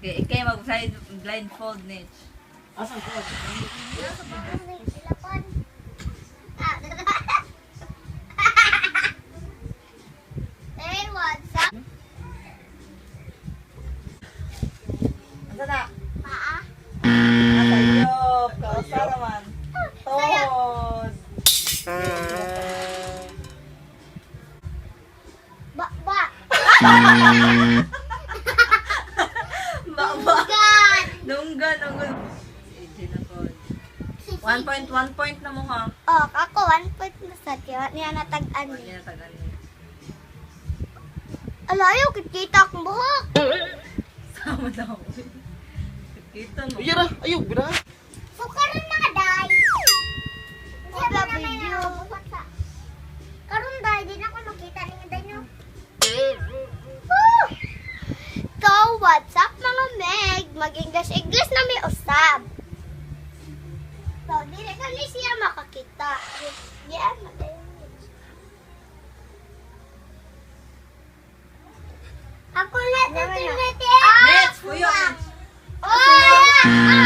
Ikay mag-blindfold, Nitch. Asan ko? Hey, what's up? Asa na? Paa? Sayop. Kausa naman. Toad. Ba. Baba. God! Dunggan. Hindi na to. 1 point na mo ha. Oh, ako, 1 point na sa tiyo. Niya natag-an Hindi niya. na tagal. Alayo, kikita akong buhok. Sama na ako. Kita mo. Yara, ayaw, bira. So, karon na day. Wala video. Karon day, di na ako makita ni day nyo. Woo! So, what's up mga Meg? Mag-English na may usab. So, di na kami siya makakita. Yeah, madayon. Ako na ito, Next, kuyo. Oh!